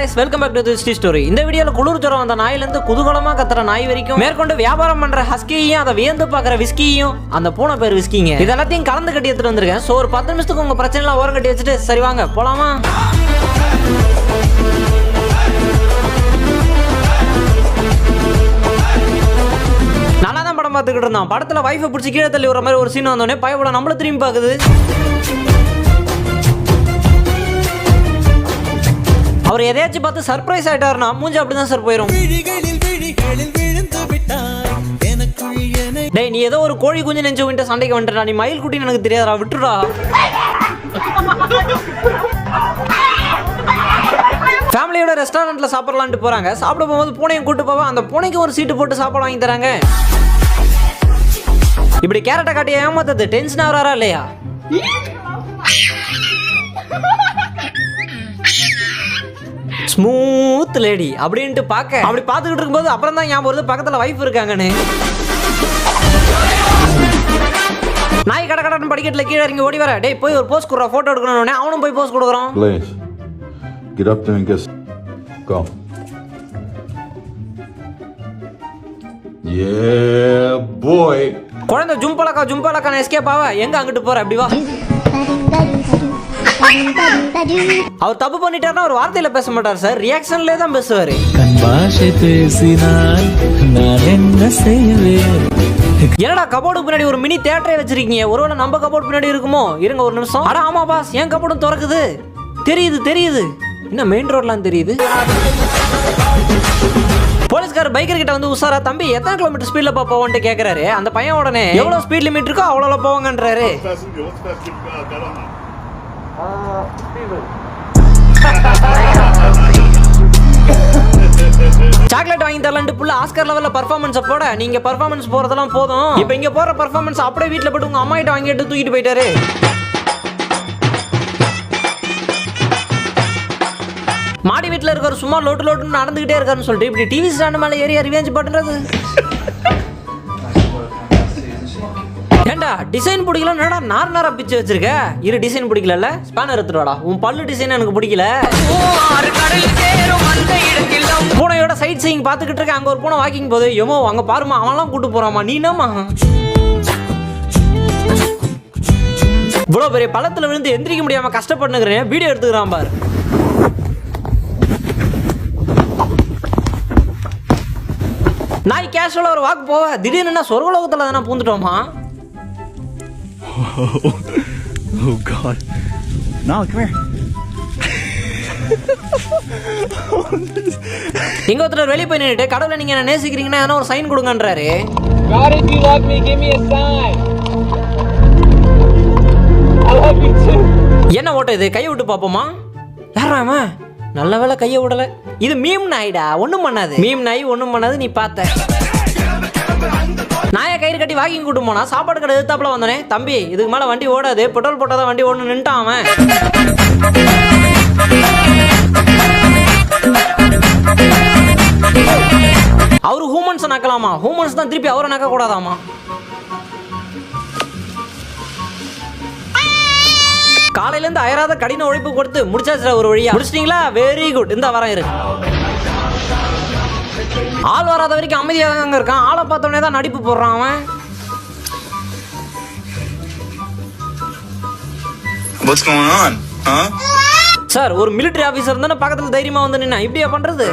guys, welcome back to this story. இந்த வீடியோல குளிர் ஜுரம் வந்த நாயில இருந்து குதூகலமா கத்துற நாய் வரைக்கும் மேற்கொண்டு வியாபாரம் பண்ற ஹஸ்கியையும் அதை வியந்து பார்க்குற விஸ்கியையும் அந்த பூனை பேர் விஸ்கிங்க இதெல்லாத்தையும் கலந்து கட்டி எடுத்துட்டு வந்திருக்கேன். ஸோ ஒரு 10 நிமிஷத்துக்கு உங்க பிரச்சனை எல்லாம் ஓரம் கட்டி வச்சுட்டு சரி வாங்க போலாமா. நல்லா தான் படம் பார்த்துக்கிட்டு இருந்தான். படத்துல வைஃபை பிடிச்சி கீழே தள்ளி வர மாதிரி ஒரு சீன் வந்தோடனே பயப்பட நம்மள திரும்பி பார்க்குது. அவர் எதையாச்சும் பார்த்து சர்ப்ரைஸ் ஆயிட்டாருன்னா மூஞ்சி அப்படிதான் சார் போயிடும். டேய் நீ ஏதோ ஒரு கோழி குஞ்சு நெஞ்சு விட்டு சண்டைக்கு வந்துட்டா, நீ மயில் குட்டின்னு எனக்கு தெரியாதா, விட்டுடா. ஃபேமிலியோட ரெஸ்டாரண்ட்ல சாப்பிடலான்ட்டு போறாங்க. சாப்பிட போகும்போது பூனையும் கூட்டு போவா. அந்த பூனைக்கு ஒரு சீட்டு போட்டு சாப்பாடு வாங்கி தராங்க. இப்படி கேரட்டை காட்டி ஏமாத்தது டென்ஷன் ஆகிறாரா இல்லையா? ஸ்மூத் லேடி அப்படின்ட்டு அப்படி பார்த்துக்கிட்டு இருக்கும்போது அப்புறம் தான் ஞாபகம் வருது பக்கத்தில் வைஃப் இருக்காங்கன்னு. நாய் கடன்னு படிக்கட்டில் கீழே இறங்கி ஓடி வர. டேய் போய் ஒரு போஸ்ட் கொடுறா, போட்டோ எடுக்கணும்னே அவனும் போய் போஸ்ட் கொடுக்குறான். Get up there and kiss. Go. Yeah, boy. குழந்தை ஜும்பலக்கா எஸ்கேப் ஆவ. எங்க அங்கிட்டு போற, அப்படி வா. அவர் தப்பு பண்ணிட்டாருன்னா ஒரு வார்த்தையில பேச மாட்டார் சார், ரியாக்ஷன்லயே தான் பேசுவாரு. என்னடா கபோர்டு பின்னாடி ஒரு மினி தியேட்டரே வச்சிருக்கீங்க, ஒருவேளை நம்ம கபோர்டு பின்னாடி இருக்குமோ? இருங்க ஒரு நிமிஷம். அட ஆமா பாஸ், என் கபோர்டும் திறக்குது. தெரியுது என்ன மெயின் ரோட்லாம் தெரியுது. போலீஸ்கார் பைக்கர் கிட்ட வந்து உசாரா தம்பி எத்தனை கிலோமீட்டர் ஸ்பீட்ல போவோன்ட்டு கேக்குறாரு. அந்த பையன் உடனே எவ்வளவு ஸ்பீட் லிமிட் இருக்கோ அவ்வளவு போவாங்கன்றாரு. சாக்லேட் வாங்கி தரலான்ட்டு புள்ள ஆஸ்கர் லெவல்ல பெர்ஃபார்மன்ஸ் போட, நீங்க பெர்ஃபார்மன்ஸ் போறதெல்லாம் போதும், இப்போ இங்க போற பெர்ஃபார்மன்ஸ் அப்படியே வீட்ல போட்டு உங்க அம்மா கிட்ட வாங்கிட்டு தூக்கிட்டு போயிட்டாரு. மாடி வீட்டில் இருக்கிற சும்மா லோட்டுன்னு நடந்துகிட்டே இருக்காருன்னு சொல்லிட்டு இப்படி டிவி ஸ்டாண்ட் மேலே ஏறி ரிவெஞ்ச் பண்ணுறது. ஏண்டா டிசைன் பிடிக்கல, என்னடா நார் பிச்சு வச்சிருக்க. இரு டிசைன் பிடிக்கல, ஸ்பேனர் எடுத்துடுவாடா. உன் பல்லு டிசைன் எனக்கு பிடிக்கல. பூனையோட சைட் சீயிங் பார்த்துக்கிட்டு இருக்க. அங்கே ஒரு பூனை வாக்கிங் போகுது. எமோ அங்கே பாருமா, அவன்லாம் கூட்டு போறாமா, நீ என்னமா இவ்வளோ பெரிய பள்ளத்தில் விழுந்து எந்திரிக்க முடியாம கஷ்டப்படுனுக்கிறேன். வீடியோ எடுத்துக்கிறான் பாரு. நாய் கேஷுவலா ஒரு வாக்கு போவ, திடீர்னு சொர்க்கலோகத்துல தானே பூந்துட்டோமா. Oh God. No, come here. இங்க ஒருத்தர் வெளியே போய் நின்னுட்டு கடவுளை நீங்க என்ன நேசிக்கிறீங்கன்னா ஏன்னா ஒரு sign கொடுங்கன்றாரு. God, if you love me, give me a sign. I love you too. என்ன ஓட்ட இது, கையை விட்டு பாப்போமா. யாரா அவன்? நல்ல வேளை கையை விடல. இது மீம் நாய்டா, ஒண்ணும் பண்ணாது. மீம் நாய் ஒண்ணும் பண்ணாது, நீ பார்த்த. நாயை கயிறு கட்டி வாக்கிங் கூட்டு போனா சாப்பாடு கடை எதிர்த்தாப்புல வந்தனே. தம்பி இதுக்கு மேல வண்டி ஓடாது, பெட்ரோல் போட்டாதான் வண்டி ஓடணும் நின்ட்டான் அவன். அவரு ஹூமன்ஸ் நக்கலாமா, ஹூமன்ஸ் தான் திருப்பி அவரை நக்க கூடாதாமா. காலையில இருந்து அயராத கடின உழைப்பு கொடுத்து முடிச்சாச்சு ஒரு வழியா. முடிச்சிட்டீங்களா? Very good. இந்த வரம் இருக்கு. ஆள் வராத வரைக்கும் அமைதியாக தாங்க இருக்கான். ஆளை பார்த்தோன்னே தான் நடிப்பு போடுறான் அவன். What's going on? Huh? Sir ஒரு மிலிட்டரி ஆபீசர் தானே பக்கத்துல தைரியமா வந்து நின்னா இப்படியா பண்றது?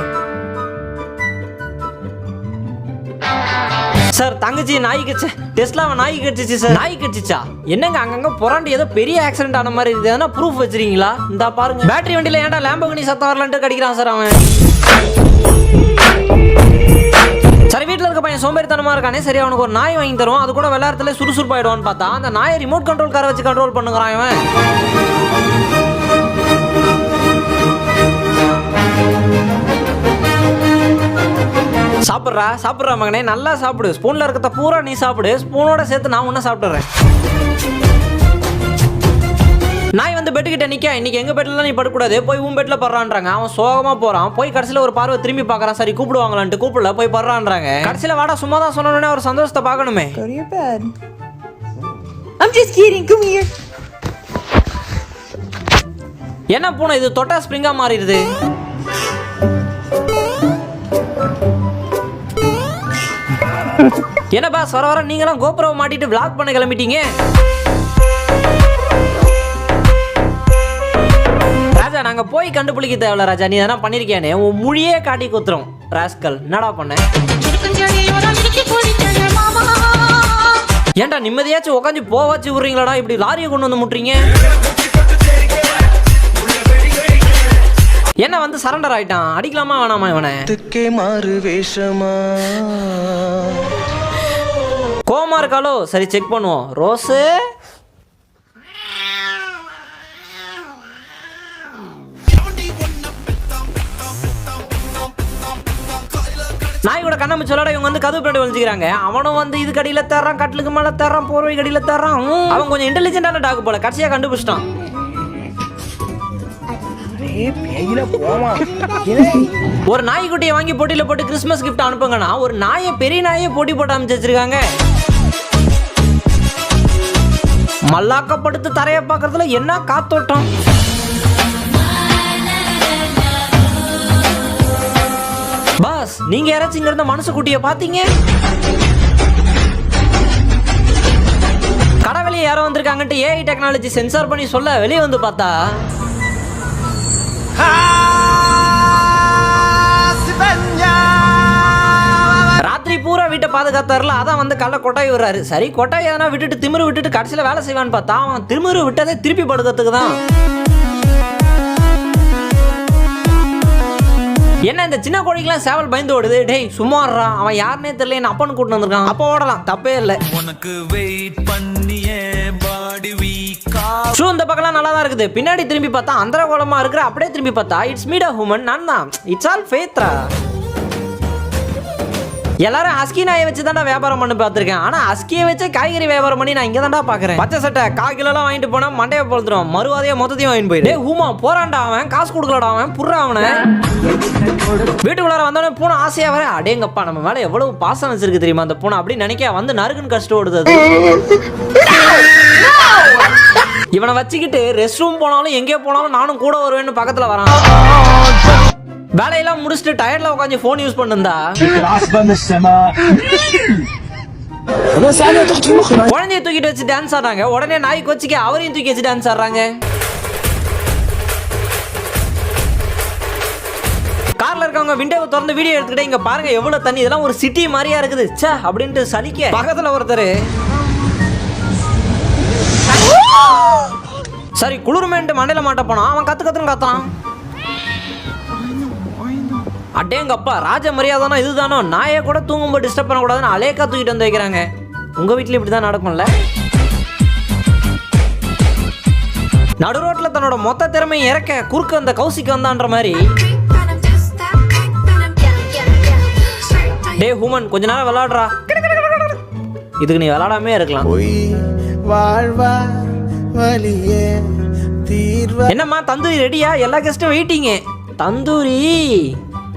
சார் தங்கச்சி நாய் கட்சி டெஸ்லாவை நாய் கட்சிச்சு சார். நாய் கட்சிச்சா? என்னங்க அங்கங்க புறாண்டி ஏதோ பெரிய ஆக்சிடென்ட் ஆன மாதிரி இருக்குது. எதனா ப்ரூஃப் வச்சிருக்கீங்களா? இந்த பாருங்க. பேட்டரி வண்டியில ஏன்டா லேம்பகனி சத்தம் வரலான்ட்டு கடிக்கிறான் சார் அவன். சரி வீட்டில் இருக்க பையன் சோம்பேறித்தனமா இருக்கானே, சரி அவனுக்கு ஒரு நாய் வாங்கி தரும், அது கூட விளையாடுறதுல சுறுசுறுப்பாயிடுவான்னு பார்த்தா அந்த நாயை ரிமோட் கண்ட்ரோல் காரை வச்சு கண்ட்ரோல் பண்ணுறான் இவன். சாப்பிட்றா மகனே, நல்லா சாப்பிடு. ஸ்பூன்ல இருக்கிறத பூரா நீ சாப்பிடு, ஸ்பூனோட சேர்த்து நான் ஒன்னும் சாப்பிடுறேன். நாய் வந்து பெட்டுக்கிட்ட நிக்க, இன்னைக்கு எங்க பெட்ல நீ படக்கூடாது, போய் உன் பெட்ல படுறான்றாங்க. அவன் சோகமா போறான். போய் கடைசியில ஒரு பார்வை திரும்பி பாக்குறான். சரி கூப்பிடுவாங்களான்ட்டு கூப்பிடல, போய் படுறான்றாங்க. கடைசியில வாடா சும்மா தான் சொன்னோடனே ஒரு சந்தோஷத்தை பார்க்கணுமே. Go to your bed. I'm just kidding. Come here. என்ன பூனை இது தொட்டா ஸ்ப்ரிங்கா மாறிடுது. என்ன பாஸ் வர வர நீங்களாம் கோபுரம் மாட்டிட்டு vlog பண்ண கிளம்பிட்டீங்க. ராஜா நாங்க போய் கண்டுபிடிக்க தேவையில்ல ராஜா, நீ எதனா பண்ணிருக்கியானே உன் மொழியே காட்டி குத்துறோம். ராஸ்கல் என்னடா பண்ண? ஏன்டா நிம்மதியாச்சும் உட்காந்து போவாச்சு விடுறீங்களாடா, இப்படி லாரியை கொண்டு வந்து முட்டுறீங்க. என்ன வந்து சரண்டர் ஆயிட்டான், அடிக்கலாமா வேணாமா இவனை? கோமா இருக்காலோ, சரி செக் பண்ணுவோம். ரோஸு நாய் கூட கண்ணாம சொல்லடா, இவங்க வந்து கதவு பின்னாடி ஒளிஞ்சுக்கிறாங்க. அவனும் வந்து இது கடியில தர்றான், கட்டிலுக்கு மேல தர்றான், போர்வை கடியில தர்றான். அவன் கொஞ்சம் இன்டெலிஜென்டான டாக் போல, கடைசியா கண்டுபிடிச்சிட்டான். ஒரு நாய்க்குட்டியை வாங்கி போட்டியில போட்டு கிறிஸ்மஸ் கிஃப்ட் அனுப்புங்கன்னா ஒரு நாயை பெரிய நாயை போட்டி போட்டு அமைச்சு வச்சிருக்காங்க. மல்லாக்கப்படுத்து தரைய பாக்குறதுல என்ன காத்தோட்டம். பாஸ் நீங்க யாராச்சும் இங்க இருந்த மனுஷ குட்டிய பாத்தீங்க? கடவுளே யாரோ வந்திருக்காங்கன்ட்டு ஏஐ டெக்னாலஜி சென்சார் பண்ணி சொல்ல வெளியே வந்து பார்த்தா ராத்திரி பூரா வீட்டை பாதுகாத்தாருல, அதான் வந்து கள்ள கொட்டாய் விடுறாரு. சரி கொட்டாய் எதனா விட்டுட்டு திமிரு விட்டுட்டு கடைசியில வேலை செய்வான்னு பார்த்தா அவன் திமிரு விட்டதே திருப்பி படுக்கிறதுக்கு தான். என்ன இந்த சின்ன கோழிக்கெல்லாம் சேவல் பயந்து ஓடுது? டேய் சும்மாறா, அவன் யாருன்னே தெரியல, என் அப்பன்னு கூட்டு வந்திருக்கான். அப்போ ஓடலாம், தப்பே இல்லை. உனக்கு வெயிட் பண்ணியே பாடி வீக்கா. ஷூ இந்த பக்கம்லாம் நல்லா தான் இருக்குது, பின்னாடி திரும்பி பார்த்தா அந்தர கோலமா இருக்கிற. அப்படியே திரும்பி பார்த்தா இட்ஸ் மீட் அ ஹியூமன், நான் தான். இட்ஸ் ஆல் ஃபேத்ரா. எல்லாரும் ஹஸ்கி நாயை வச்சு தான்டா வியாபாரம் பண்ணி பார்த்துருக்கேன், ஆனா ஹஸ்கியை வச்சு காய்கறி வியாபாரம் பண்ணி நான் இங்க தான்டா பாக்குறேன். பச்சை சட்டை 1/4 கிலோலாம் வாங்கிட்டு போனா மண்டையை பொழுதுரும், மறுவாதையா மொத்தத்தையும் வாங்கிட்டு போயிடு. ஹூமா போறான்டா அவன், காசு கொடுக்கலடா அவன், புர்றா அவனை. வீட்டுக்குள்ளார வந்தோடனே பூனை ஆசையா வர, அடேங்கப்பா நம்ம மேல எவ்வளவு பாசம் வச்சிருக்கு தெரியுமா அந்த பூனை, அப்படி நினைக்க வந்து நறுக்குன்னு கஷ்டம் ஓடுது. இவனை வச்சுக்கிட்டு ரெஸ்ட் ரூம் போனாலும் எங்கே போனாலும் நானும் கூட வருவேன்னு பக்கத்துல வரான். வேலையெல்லாம் முடிச்சுட்டு டயர்ட்ல உட்காந்து போன் யூஸ் பண்ணிருந்தா குழந்தைய தூக்கிட்டு வச்சு டான்ஸ் ஆடுறாங்க. உடனே நாய் கொச்சிக்க அவரையும் தூக்கி வச்சு டான்ஸ் ஆடுறாங்க. கார்ல இருக்கவங்க விண்டோவை திறந்து வீடியோ எடுத்துக்கிட்டே இங்க பாருங்க எவ்வளவு தண்ணி, இதெல்லாம் ஒரு சிட்டி மாதிரியா இருக்குது ச்சே அப்படின்ட்டு சலிக்க பக்கத்துல ஒருத்தர் சரி குளிர்மேன்ட்டு மண்டையில மாட்ட போனா அவன் கத்துன்னு கத்துறான். அடேங்கப்பா ராஜ மரியாதைனா இதுதானோ, நாயை கூட தூங்கும்போது டிஸ்டர்ப் பண்ணக்கூடாதுன்னு அலேக்கா தூக்கிட்டு வந்து வைக்கிறாங்க. உங்க வீட்டுல இப்படிதான் நடக்கும்ல? நடு ரோட்ல தன்னோட மொத்த திறமையை இறக்க குறுக்க அந்த கௌசிக்கு வந்தான்ற மாதிரி. டே ஹூமன் கொஞ்ச நேரம் விளையாடுறா, இதுக்கு நீ விளையாடாமே இருக்கலாம். என்னம்மா தந்தூரி ரெடியா? எல்லா கெஸ்டும் வெயிட்டிங்க.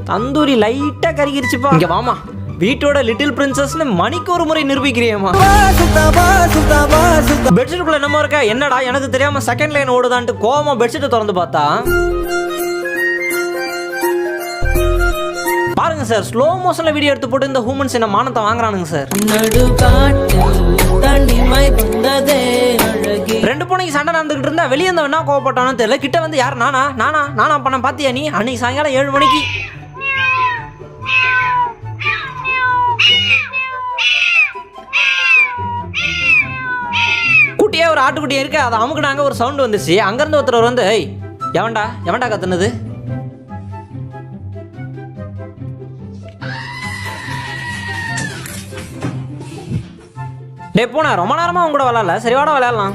தந்தூரி லைட்டா கருகிருச்சுப்பா. இங்க வாமா, வீட்டோட லிட்டில் பிரின்சஸ்னு மணிக்கு ஒரு முறை நிரூபிக்கிறியம்மா. பெட்ஷீட்டுக்குள்ள என்னமோ இருக்க, என்னடா எனக்கு தெரியாம செகண்ட் லைன் ஓடுதான்ட்டு கோவமா பெட்ஷீட்டை திறந்து பார்த்தா பாருங்க சார், ஸ்லோ மோஷன்ல வீடியோ எடுத்து போட்டு இந்த ஹூமன்ஸ் என்ன மானத்தை வாங்குறானுங்க சார். ரெண்டு பூனைக்கு சண்டை நடந்துகிட்டு இருந்தா வெளியே இருந்த என்ன கோவப்பட்டானு தெரியல. கிட்ட வந்து யார் நானா பண்ண பாத்தியா நீ? அன்னைக்கு சாயங்காலம் 7 மணிக்கு குட்டியா ஒரு ஆட்டுக்குட்டியா இருக்கு, அதை அமுக்குனாங்க, ஒரு சவுண்ட் வந்துச்சு. அங்கிருந்து ஒருத்தர் வந்து எவன்டா கத்துனது? டே போன ரொம்ப நேரமா உங்க கூட விளையாடல, சரி வாடா விளையாடலாம்.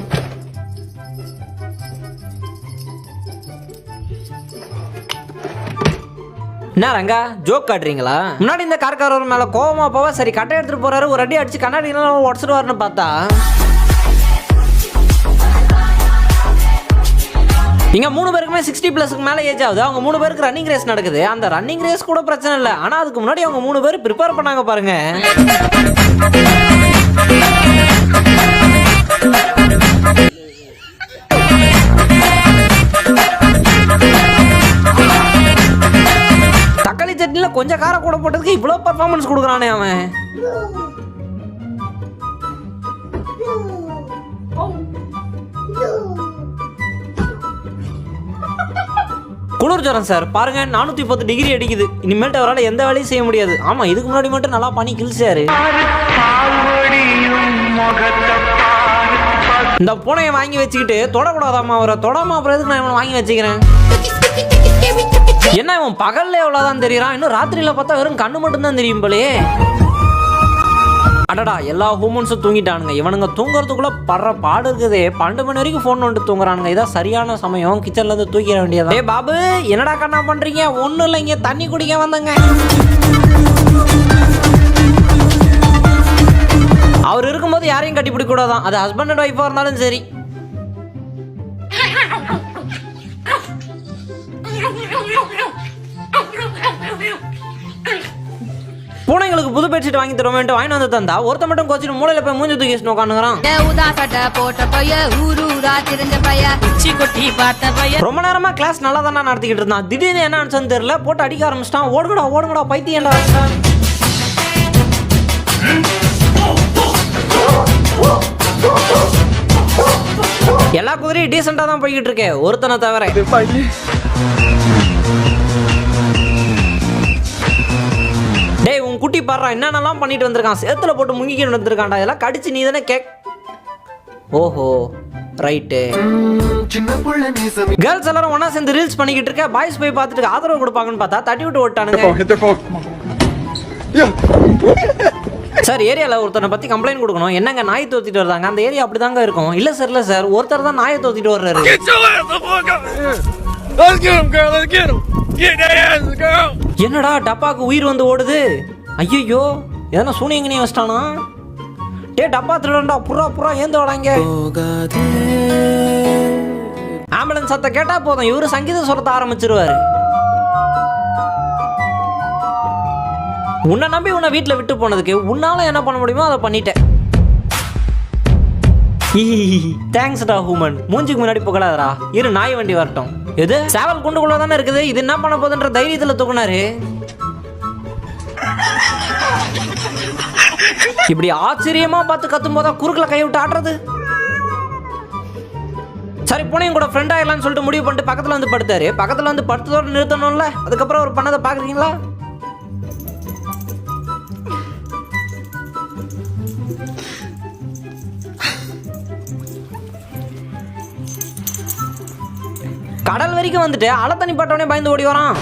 என்ன ரங்கா ஜோக் காட்டுறீங்களா? முன்னாடி இந்த கார்காரர் மேல கோவமா போவா, சரி கட்டை எடுத்துட்டு போறாரு, ஒரு அடி அடிச்சு கண்ணாடி உடச்சிடுவாருன்னு பார்த்தா இங்க 3 பேருக்குமே 60+ மேல ஏஜ் ஆகுது. அவங்க 3 பேருக்கு ரன்னிங் ரேஸ் நடக்குது. அந்த ரன்னிங் ரேஸ் கூட பிரச்சனை இல்லை, ஆனா அதுக்கு முன்னாடி அவங்க 3 பேர் ப்ரிப்பேர் பண்ணாங்க பாருங்க. தக்காளி சட்னில கொஞ்சம் காரம் கூட போட்டதுக்கு இவ்வளவு பர்ஃபார்மன்ஸ் கொடுக்குறானே அவன். குளிர் ஜுரம் சார் பாருங்க 410 டிகிரி அடிக்குது. இனிமேட்டு அவரால் எந்த வேலையும் செய்ய முடியாது. ஆமா இதுக்கு முன்னாடி மட்டும் நல்லா பண்ணி கிழிச்சாரு. இந்த பூனையை வாங்கி வச்சுக்கிட்டு தொடக்கூடாதாமா அவரை. தொடாம அப்புறம் எதுக்கு நான் இவனை வாங்கி வச்சுக்கிறேன்? என்ன இவன் பகல்ல எவ்வளவுதான் தெரியறான், இன்னும் ராத்திரியில பார்த்தா வெறும் கண்ணு மட்டும் தான் தெரியும் போலயே. அடடா எல்லா ஹூமன்ஸும் தூங்கிட்டானுங்க. இவனுங்க தூங்குறதுக்குள்ள படுற பாடு இருக்குதே. 12 மணி வரைக்கும் ஃபோன் வந்துட்டு தூங்குறானுங்க. இதான் சரியான சமயம், கிச்சன்ல இருந்து தூக்கிட வேண்டியதா. ஏய் பாபு என்னடா கண்ணா பண்றீங்க? ஒன்றும் இல்லை, இங்கே தண்ணி குடிக்க வந்தங்க. அவர் இருக்கும்போது யாரையும் கட்டி பிடிக்க கூடாதான், அது ஹஸ்பண்ட் அண்ட் ஒய்ஃபா இருந்தாலும் சரி. பூனைங்களுக்கு புது பெட்ஷீட் வாங்கி தருவேன்ட்டு வாங்கி வந்து தந்தா ஒருத்த மட்டும் கோச்சிட்டு மூளையில போய் மூஞ்சி தூக்கி வச்சுட்டு உட்காந்துக்கிறான். ரொம்ப நேரமா கிளாஸ் நல்லா தானே நடத்திக்கிட்டு இருந்தான். திடீர்னு என்ன ஆச்சுன்னு தெரியல, போட்டு அடிக்க ஆரம்பிச்சிட்டான். ஓடுங்கடா ஓடுங்கடா பைத்தியம்டா. எல்லா குதிரையும் டீசெண்டா தான் போய்கிட்டு இருக்கேன், ஒருத்தனை தவிர. டேய் உன் குட்டி பாடுறா என்னென்னலாம் பண்ணிட்டு வந்திருக்கான். சேத்துல போட்டு முங்கிக்கிட்டு வந்திருக்கான்டா. இதெல்லாம் கடிச்சு நீ தானே ஓஹோ ரைட்டு. கேர்ள்ஸ் எல்லாரும் ஒன்னா சேர்ந்து ரீல்ஸ் பண்ணிக்கிட்டு இருக்க. பாய்ஸ் போய் பார்த்துட்டு ஆதரவு கொடுப்பாங்கன்னு பார்த்தா தட்டி விட்டு ஓட்டானுங்க. சார் ஏரியாவில் ஒருத்தனை பற்றி கம்ப்ளைண்ட் கொடுக்கணும். என்னங்க நாயை தோத்திட்டு வர்றாங்க? அந்த ஏரியா அப்படி தாங்க இருக்கும். இல்லை சார் இல்லை சார், ஒருத்தர் தான் நாயை தோத்திட்டு வர்றாரு. என்னடா டப்பாக்கு உயிர் வந்து ஓடுது? ஐயோ எதனா சூனியங்கனே வச்சிட்டானா? டே டப்பா திருடா, புறா புறா ஏந்து வராங்க. ஆம்புலன்ஸ் சத்த கேட்டா போதும் இவரு சங்கீதம் சொல்ல ஆரம்பிச்சிருவாரு. உன்னை நம்பி உன்னை வீட்டில் விட்டு போனதுக்கு உன்னால என்ன பண்ண முடியுமோ அதை பண்ணிட்டேன். தேங்க்ஸ்டா ஹூமன். மூஞ்சிக்கு முன்னாடி புகழாதரா. இரு நாய் வண்டி வரட்டும். எது சேவல் குண்டுக்குள்ள தானே இருக்குது, இது என்ன பண்ண போகுதுன்ற தைரியத்தில் தூக்குனாரு. இப்படி ஆச்சரியமா பார்த்து கத்தும் போதா குறுக்கல கை விட்டு ஆடுறது. சரி பூனையும் கூட ஃப்ரெண்ட் ஆயிடலாம்னு சொல்லிட்டு முடிவு பண்ணிட்டு பக்கத்துல வந்து படுத்தாரு. பக்கத்துல வந்து படுத்ததோடு நிறுத்தணும்ல, அதுக்கப்புறம் அவர் பண்ணதை பாக்குறீங்களா? கடல் வரைக்கும் வந்துட்டு அலை தண்ணி பட்டவனே பயந்து ஓடி வரான்.